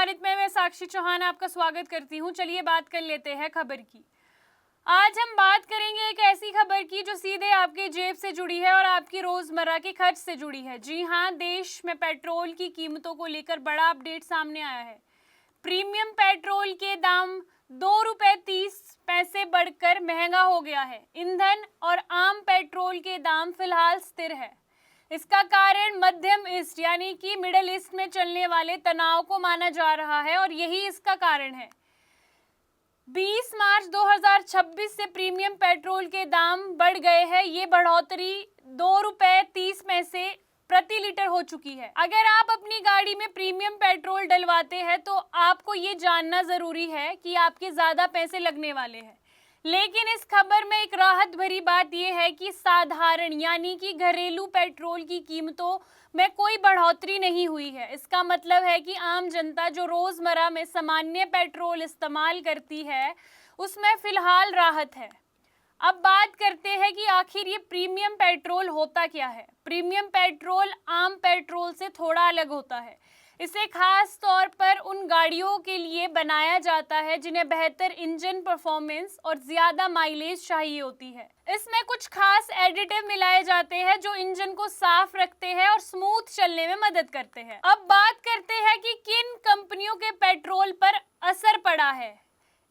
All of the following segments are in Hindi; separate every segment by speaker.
Speaker 1: भारत में मैं साक्षी चौहान आपका स्वागत करती हूं। चलिए बात कर लेते हैं खबर की। आज हम बात करेंगे एक ऐसी खबर की जो सीधे आपके जेब से जुड़ी है और आपकी रोजमर्रा के खर्च से जुड़ी है। जी हां, देश में पेट्रोल की कीमतों को लेकर बड़ा अपडेट सामने आया है। प्रीमियम पेट्रोल के दाम ₹2.30 बढ़कर महंगा हो गया है। ईंधन और आम पेट्रोल के दाम फिलहाल स्थिर है। इसका कारण मध्यम ईस्ट यानी कि मिडिल ईस्ट में चलने वाले तनाव को माना जा रहा है और यही इसका कारण है। 20 मार्च 2026 से प्रीमियम पेट्रोल के दाम बढ़ गए हैं। ये बढ़ोतरी ₹2.30 प्रति लीटर हो चुकी है। अगर आप अपनी गाड़ी में प्रीमियम पेट्रोल डलवाते हैं तो आपको ये जानना जरूरी है कि आपके ज्यादा पैसे लगने वाले हैं। लेकिन इस खबर में एक राहत भरी बात यह है कि साधारण यानी कि घरेलू पेट्रोल की कीमतों में कोई बढ़ोतरी नहीं हुई है। इसका मतलब है कि आम जनता जो रोजमर्रा में सामान्य पेट्रोल इस्तेमाल करती है उसमें फिलहाल राहत है। अब बात करते हैं कि आखिर ये प्रीमियम पेट्रोल होता क्या है। प्रीमियम पेट्रोल आम पेट्रोल से थोड़ा अलग होता है। इसे खास तौर पर उन गाड़ियों के लिए बनाया जाता है जिन्हें बेहतर इंजन परफॉर्मेंस और ज्यादा माइलेज चाहिए होती है। इसमें कुछ खास एडिटिव मिलाए जाते हैं जो इंजन को साफ रखते हैं और स्मूथ चलने में मदद करते हैं। अब बात करते हैं कि किन कंपनियों के पेट्रोल पर असर पड़ा है।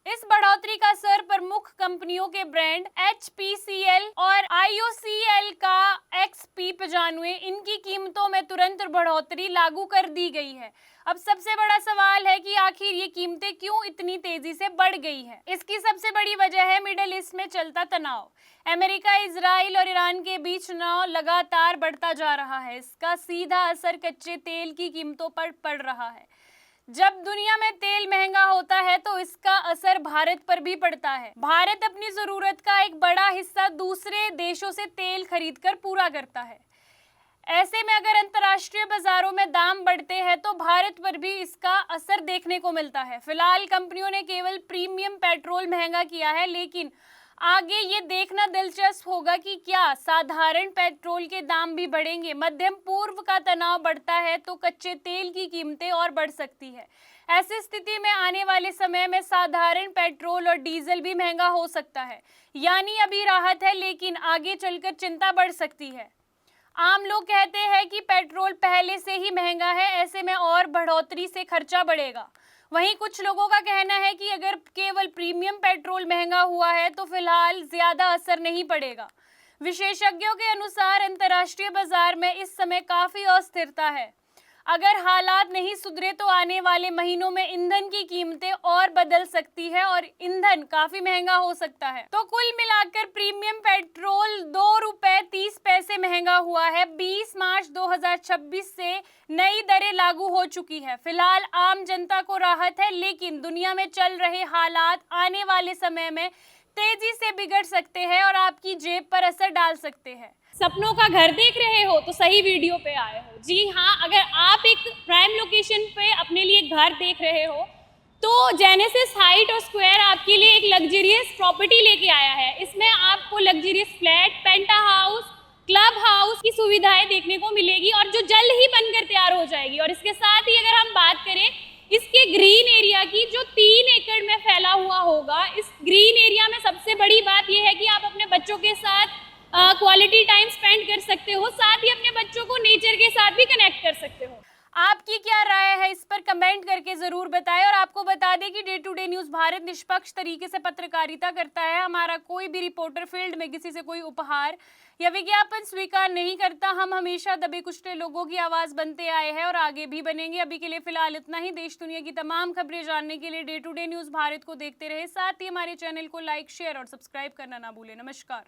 Speaker 1: इस बढ़ोतरी का असर प्रमुख कंपनियों के ब्रांड HPCL और IOCL का XP95 इनकी कीमतों में तुरंत बढ़ोतरी लागू कर दी गई है। अब सबसे बड़ा सवाल है कि आखिर ये कीमतें क्यों इतनी तेजी से बढ़ गई हैं। इसकी सबसे बड़ी वजह है मिडिल ईस्ट में चलता तनाव। अमेरिका, इजराइल और ईरान के बीच तनाव लगातार बढ़ता जा रहा है। इसका सीधा असर कच्चे तेल की कीमतों पर पड़ रहा है। जब दुनिया में तेल महंगा होता है तो इसका असर भारत पर भी पड़ता है। भारत अपनी जरूरत का एक बड़ा हिस्सा दूसरे देशों से तेल खरीदकर पूरा करता है। ऐसे में अगर अंतर्राष्ट्रीय बाजारों में दाम बढ़ते हैं तो भारत पर भी इसका असर देखने को मिलता है। फिलहाल कंपनियों ने केवल प्रीमियम पेट्रोल महंगा किया है, लेकिन आगे ये देखना दिलचस्प होगा कि क्या साधारण पेट्रोल के दाम भी बढ़ेंगे। मध्यम पूर्व का तनाव बढ़ता है तो कच्चे तेल की कीमतें और बढ़ सकती है। ऐसी स्थिति में आने वाले समय में साधारण पेट्रोल और डीजल भी महंगा हो सकता है। यानी अभी राहत है, लेकिन आगे चलकर चिंता बढ़ सकती है। आम लोग कहते हैं कि पेट्रोल पहले से ही महंगा है, ऐसे में और बढ़ोतरी से खर्चा बढ़ेगा। वहीं कुछ लोगों का कहना है कि अगर केवल प्रीमियम पेट्रोल महंगा हुआ है तो फिलहाल ज्यादा असर नहीं पड़ेगा। विशेषज्ञों के अनुसार अंतर्राष्ट्रीय बाजार में इस समय काफी अस्थिरता है। अगर हालात नहीं सुधरे तो आने वाले महीनों में ईंधन की कीमतें और बदल सकती है और ईंधन काफी महंगा हो सकता है। तो कुल मिलाकर प्रीमियम पेट्रोल ₹2.30 महंगा हुआ है। 20 मार्च 2026 से नई दरें लागू हो चुकी है। फिलहाल आम जनता को राहत है, लेकिन दुनिया में चल रहे हालात आने वाले समय में तेजी से बिगड़ सकते हैं और आपकी जेब पर असर डाल सकते हैं। सपनों का घर देख रहे हो तो सही वीडियो पे आए हो। जी हाँ, अगर आप एक प्राइम लोकेशन पे अपने लिए घर देख रहे हो तो जेनेसिस हाइट और स्क्वायर आपके लिए एक लग्जरियस प्रॉपर्टी लेके आया है। इसमें आपको लग्जरियस फ्लैट, पेंटा हाउस, क्लब हाउस की सुविधाएं देखने को मिलेगी और जो जल्द ही बनकर तैयार हो जाएगी। और इसके साथ ही अगर हम बात करें इसके ग्रीन एरिया की, जो 3 एकड़ में फैला हुआ होगा, इस ग्रीन एरिया में सबसे बड़ी बात यह है कि आप अपने बच्चों के साथ क्वालिटी टाइम स्पेंड कर सकते हो, साथ ही अपने बच्चों को नेचर के साथ भी कनेक्ट कर सकते हो। आपकी क्या राय है इस पर कमेंट करके जरूर बताएं। और आपको बता दें कि day to day news Bharat निष्पक्ष तरीके से पत्रकारिता करता है। हमारा कोई भी रिपोर्टर फील्ड में किसी से कोई उपहार या विज्ञापन स्वीकार नहीं करता। हम हमेशा दबे कुचले लोगों की आवाज बनते आए हैं और आगे भी बनेंगे। अभी के लिए फिलहाल इतना ही। देश दुनिया की तमाम खबरें जानने के लिए day to day news Bharat को देखते रहे। साथ ही हमारे चैनल को लाइक, शेयर और सब्सक्राइब करना ना भूलें। नमस्कार।